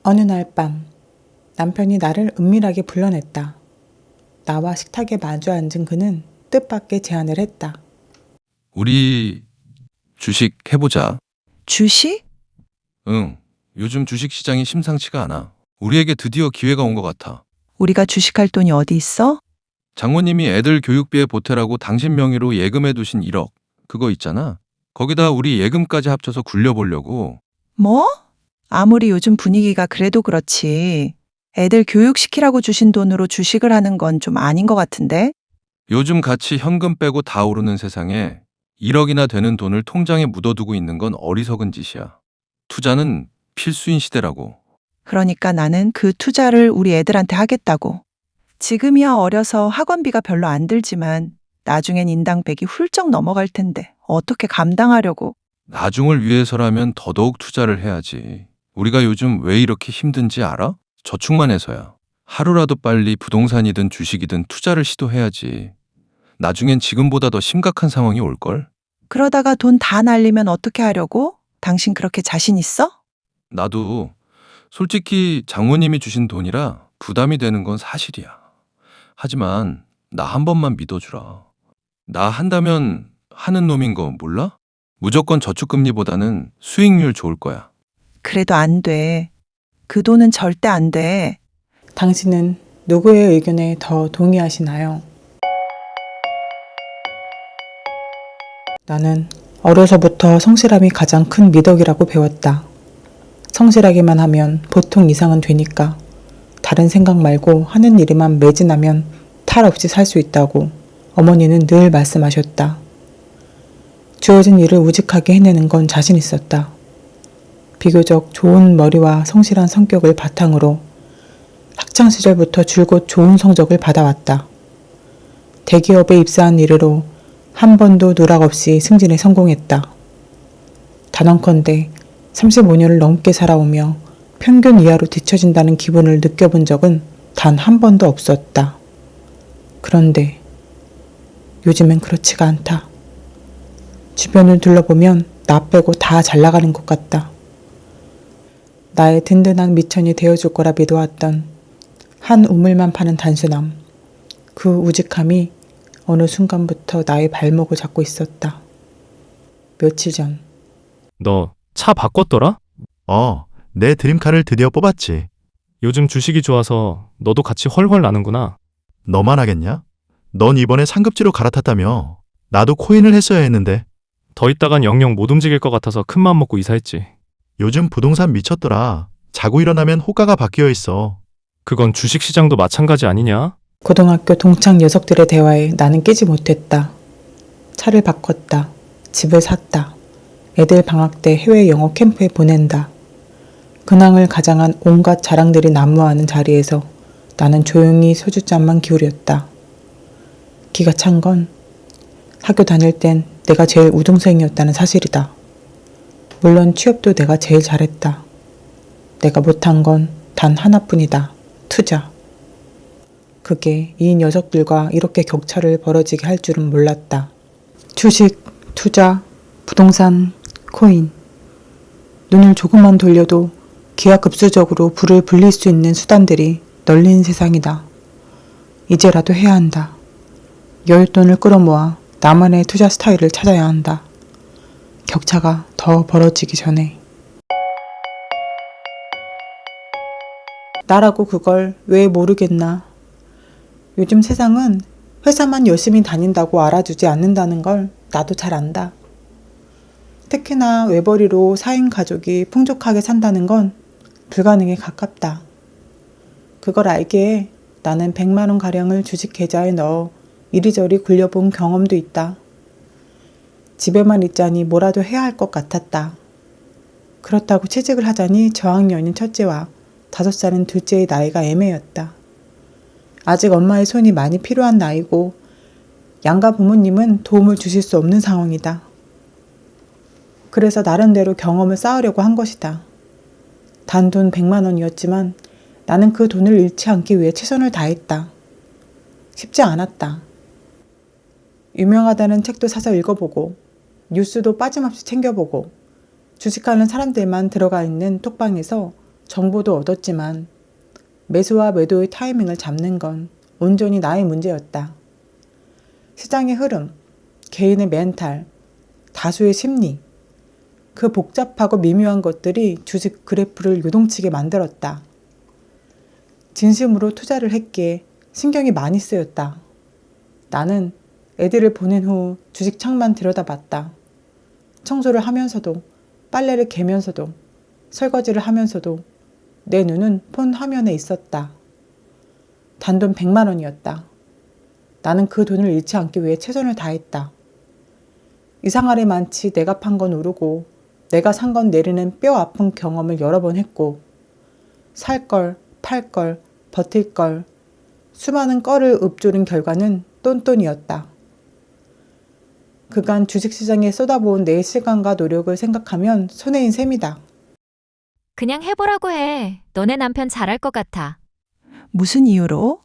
어느 날 밤, 남편이 나를 은밀하게 불러냈다. 나와 식탁에 마주 앉은 그는 뜻밖의 제안을 했다. 우리 주식 해보자. 주식? 응. 요즘 주식 시장이 심상치가 않아. 우리에게 드디어 기회가 온 것 같아. 우리가 주식할 돈이 어디 있어? 장모님이 애들 교육비에 보태라고 당신 명의로 예금해 두신 1억. 그거 있잖아. 거기다 우리 예금까지 합쳐서 굴려보려고. 뭐? 아무리 요즘 분위기가 그래도 그렇지. 애들 교육시키라고 주신 돈으로 주식을 하는 건 좀 아닌 것 같은데? 요즘 같이 현금 빼고 다 오르는 세상에 1억이나 되는 돈을 통장에 묻어두고 있는 건 어리석은 짓이야. 투자는 필수인 시대라고. 그러니까 나는 그 투자를 우리 애들한테 하겠다고. 지금이야 어려서 학원비가 별로 안 들지만 나중엔 인당 100이 훌쩍 넘어갈 텐데 어떻게 감당하려고. 나중을 위해서라면 더더욱 투자를 해야지. 우리가 요즘 왜 이렇게 힘든지 알아? 저축만 해서야. 하루라도 빨리 부동산이든 주식이든 투자를 시도해야지. 나중엔 지금보다 더 심각한 상황이 올걸? 그러다가 돈 다 날리면 어떻게 하려고? 당신 그렇게 자신 있어? 나도 솔직히 장모님이 주신 돈이라 부담이 되는 건 사실이야. 하지만 나 한 번만 믿어주라. 나 한다면 하는 놈인 거 몰라? 무조건 저축금리보다는 수익률 좋을 거야. 그래도 안 돼. 그 돈은 절대 안 돼. 당신은 누구의 의견에 더 동의하시나요? 나는 어려서부터 성실함이 가장 큰 미덕이라고 배웠다. 성실하기만 하면 보통 이상은 되니까 다른 생각 말고 하는 일에만 매진하면 탈 없이 살 수 있다고 어머니는 늘 말씀하셨다. 주어진 일을 우직하게 해내는 건 자신 있었다. 비교적 좋은 머리와 성실한 성격을 바탕으로 학창시절부터 줄곧 좋은 성적을 받아왔다. 대기업에 입사한 이래로 한 번도 누락 없이 승진에 성공했다. 단언컨대 35년을 넘게 살아오며 평균 이하로 뒤처진다는 기분을 느껴본 적은 단 한 번도 없었다. 그런데 요즘엔 그렇지가 않다. 주변을 둘러보면 나 빼고 다 잘 나가는 것 같다. 나의 든든한 미천이 되어줄 거라 믿어왔던 한 우물만 파는 단순함, 그 우직함이 어느 순간부터 나의 발목을 잡고 있었다. 며칠 전 너 차 바꿨더라? 내 드림카를 드디어 뽑았지. 요즘 주식이 좋아서 너도 같이 헐헐 나는구나. 너만 하겠냐? 넌 이번에 상급지로 갈아탔다며. 나도 코인을 했어야 했는데. 더 있다간 영영 못 움직일 것 같아서 큰맘 먹고 이사했지. 요즘 부동산 미쳤더라. 자고 일어나면 호가가 바뀌어 있어. 그건 주식시장도 마찬가지 아니냐? 고등학교 동창 녀석들의 대화에 나는 끼지 못했다. 차를 바꿨다. 집을 샀다. 애들 방학 때 해외 영어 캠프에 보낸다. 근황을 가장한 온갖 자랑들이 난무하는 자리에서 나는 조용히 소주잔만 기울였다. 기가 찬 건 학교 다닐 땐 내가 제일 우등생이었다는 사실이다. 물론 취업도 내가 제일 잘했다. 내가 못한 건 단 하나뿐이다. 투자. 그게 이 녀석들과 이렇게 격차를 벌어지게 할 줄은 몰랐다. 주식, 투자, 부동산, 코인. 눈을 조금만 돌려도 기하급수적으로 부를 불릴 수 있는 수단들이 널린 세상이다. 이제라도 해야 한다. 여윳돈을 끌어모아 나만의 투자 스타일을 찾아야 한다. 격차가 더 벌어지기 전에. 나라고 그걸 왜 모르겠나. 요즘 세상은 회사만 열심히 다닌다고 알아주지 않는다는 걸 나도 잘 안다. 특히나 외벌이로 4인 가족이 풍족하게 산다는 건 불가능에 가깝다. 그걸 알기에 나는 100만 원 가량을 주식 계좌에 넣어 이리저리 굴려본 경험도 있다. 집에만 있자니 뭐라도 해야 할 것 같았다. 그렇다고 취직을 하자니 저학년인 첫째와 5살인 둘째의 나이가 애매였다. 아직 엄마의 손이 많이 필요한 나이고 양가 부모님은 도움을 주실 수 없는 상황이다. 그래서 나름대로 경험을 쌓으려고 한 것이다. 단돈 100만 원이었지만 나는 그 돈을 잃지 않기 위해 최선을 다했다. 쉽지 않았다. 유명하다는 책도 사서 읽어보고 뉴스도 빠짐없이 챙겨보고 주식하는 사람들만 들어가 있는 톡방에서 정보도 얻었지만 매수와 매도의 타이밍을 잡는 건 온전히 나의 문제였다. 시장의 흐름, 개인의 멘탈, 다수의 심리, 그 복잡하고 미묘한 것들이 주식 그래프를 요동치게 만들었다. 진심으로 투자를 했기에 신경이 많이 쓰였다. 나는 애들을 보낸 후 주식 창만 들여다봤다. 청소를 하면서도, 빨래를 개면서도, 설거지를 하면서도 내 눈은 폰 화면에 있었다. 단돈 100만 원이었다. 나는 그 돈을 잃지 않기 위해 최선을 다했다. 이상하리 많지 내가 판 건 오르고 내가 산 건 내리는 뼈 아픈 경험을 여러 번 했고 살 걸, 팔 걸, 버틸 걸 수많은 걸을 읊조른 결과는 똔똔이었다. 그간 주식시장에 쏟아부은 내 시간과 노력을 생각하면 손해인 셈이다. 그냥 해보라고 해. 너네 남편 잘할 것 같아. 무슨 이유로?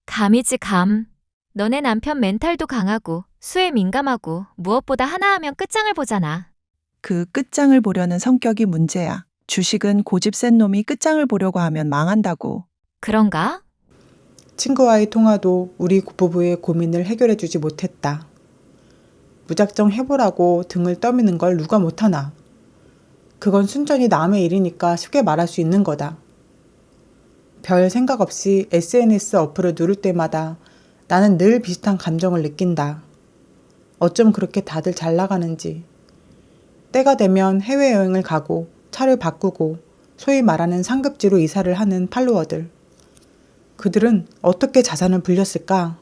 감이지 감. 너네 남편 멘탈도 강하고 수에 민감하고 무엇보다 하나 하면 끝장을 보잖아. 그 끝장을 보려는 성격이 문제야. 주식은 고집 센 놈이 끝장을 보려고 하면 망한다고. 그런가? 친구와의 통화도 우리 부부의 고민을 해결해주지 못했다. 무작정 해보라고 등을 떠미는 걸 누가 못하나. 그건 순전히 남의 일이니까 쉽게 말할 수 있는 거다. 별 생각 없이 SNS 어플을 누를 때마다 나는 늘 비슷한 감정을 느낀다. 어쩜 그렇게 다들 잘 나가는지. 때가 되면 해외여행을 가고 차를 바꾸고 소위 말하는 상급지로 이사를 하는 팔로워들. 그들은 어떻게 자산을 불렸을까?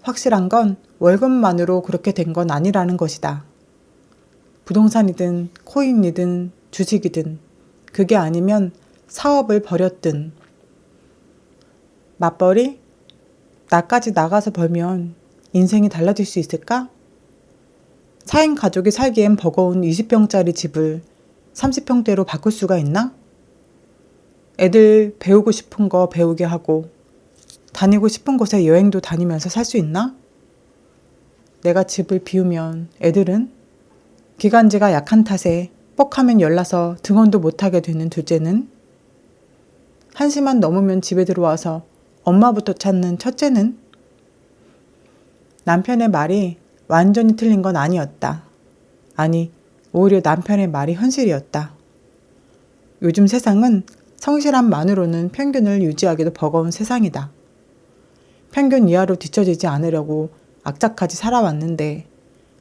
확실한 건 월급만으로 그렇게 된 건 아니라는 것이다. 부동산이든 코인이든 주식이든 그게 아니면 사업을 벌였든. 맞벌이? 나까지 나가서 벌면 인생이 달라질 수 있을까? 4인 가족이 살기엔 버거운 20평짜리 집을 30평대로 바꿀 수가 있나? 애들 배우고 싶은 거 배우게 하고 다니고 싶은 곳에 여행도 다니면서 살 수 있나? 내가 집을 비우면 애들은? 기관지가 약한 탓에 뻑하면 열나서 등원도 못하게 되는 둘째는? 1시만 넘으면 집에 들어와서 엄마부터 찾는 첫째는? 남편의 말이 완전히 틀린 건 아니었다. 아니, 오히려 남편의 말이 현실이었다. 요즘 세상은 성실함만으로는 평균을 유지하기도 버거운 세상이다. 평균 이하로 뒤처지지 않으려고 악착같이 살아왔는데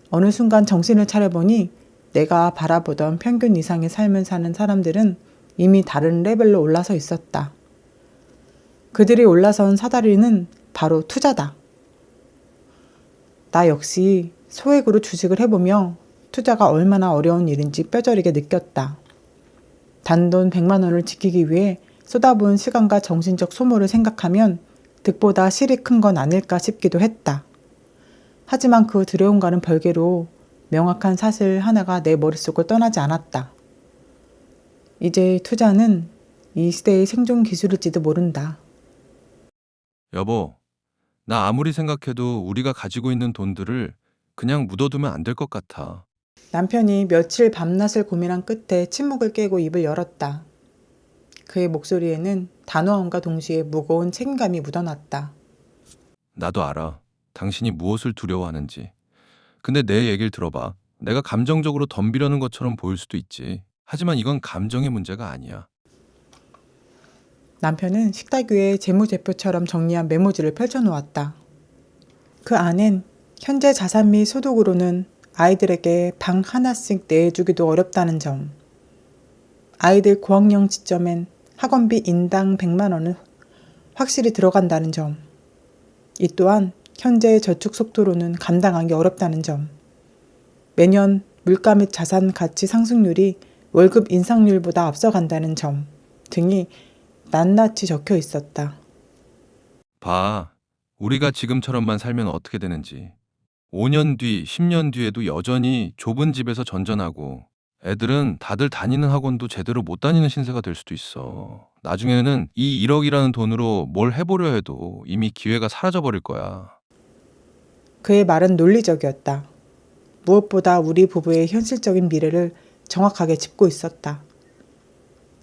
어느 순간 정신을 차려보니 내가 바라보던 평균 이상의 삶을 사는 사람들은 이미 다른 레벨로 올라서 있었다. 그들이 올라선 사다리는 바로 투자다. 나 역시 소액으로 주식을 해보며 투자가 얼마나 어려운 일인지 뼈저리게 느꼈다. 단돈 100만 원을 지키기 위해 쏟아부은 시간과 정신적 소모를 생각하면 득보다 실이 큰 건 아닐까 싶기도 했다. 하지만 그 두려움과는 별개로 명확한 사실 하나가 내 머릿속을 떠나지 않았다. 이제 투자는 이 시대의 생존 기술일지도 모른다. 여보, 나 아무리 생각해도 우리가 가지고 있는 돈들을 그냥 묻어두면 안 될 것 같아. 남편이 며칠 밤낮을 고민한 끝에 침묵을 깨고 입을 열었다. 그의 목소리에는 단호함과 동시에 무거운 책임감이 묻어났다. 나도 알아. 당신이 무엇을 두려워하는지. 근데 내 얘기를 들어봐. 내가 감정적으로 덤비려는 것처럼 보일 수도 있지. 하지만 이건 감정의 문제가 아니야. 남편은 식탁 위에 재무제표처럼 정리한 메모지를 펼쳐놓았다. 그 안엔 현재 자산 및 소득으로는 아이들에게 방 하나씩 내주기도 어렵다는 점, 아이들 고학년 시점엔 학원비 인당 100만 원은 확실히 들어간다는 점, 이 또한 현재의 저축 속도로는 감당하기 어렵다는 점, 매년 물가 및 자산 가치 상승률이 월급 인상률보다 앞서간다는 점 등이 낱낱이 적혀 있었다. 봐. 우리가 지금처럼만 살면 어떻게 되는지. 5년 뒤, 10년 뒤에도 여전히 좁은 집에서 전전하고 애들은 다들 다니는 학원도 제대로 못 다니는 신세가 될 수도 있어. 나중에는 이 1억이라는 돈으로 뭘 해보려 해도 이미 기회가 사라져버릴 거야. 그의 말은 논리적이었다. 무엇보다 우리 부부의 현실적인 미래를 정확하게 짚고 있었다.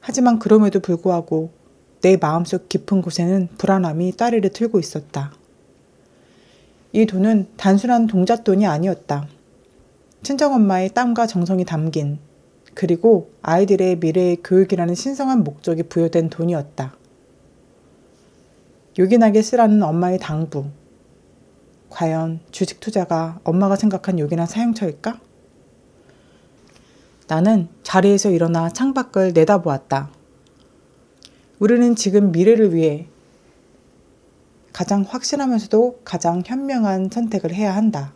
하지만 그럼에도 불구하고 내 마음속 깊은 곳에는 불안함이 따르르 틀고 있었다. 이 돈은 단순한 동잣돈이 아니었다. 친정엄마의 땀과 정성이 담긴, 그리고 아이들의 미래의 교육이라는 신성한 목적이 부여된 돈이었다. 요긴하게 쓰라는 엄마의 당부. 과연 주식 투자가 엄마가 생각한 요긴한 사용처일까? 나는 자리에서 일어나 창밖을 내다보았다. 우리는 지금 미래를 위해 가장 확실하면서도 가장 현명한 선택을 해야 한다.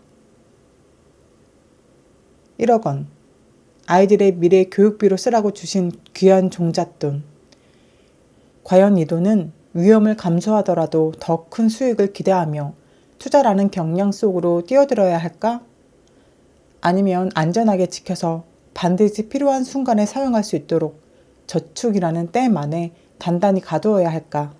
1억 원. 아이들의 미래 교육비로 쓰라고 주신 귀한 종잣돈. 과연 이 돈은 위험을 감수하더라도 더 큰 수익을 기대하며 투자라는 경량 속으로 뛰어들어야 할까? 아니면 안전하게 지켜서 반드시 필요한 순간에 사용할 수 있도록 저축이라는 댐 안에 단단히 가두어야 할까?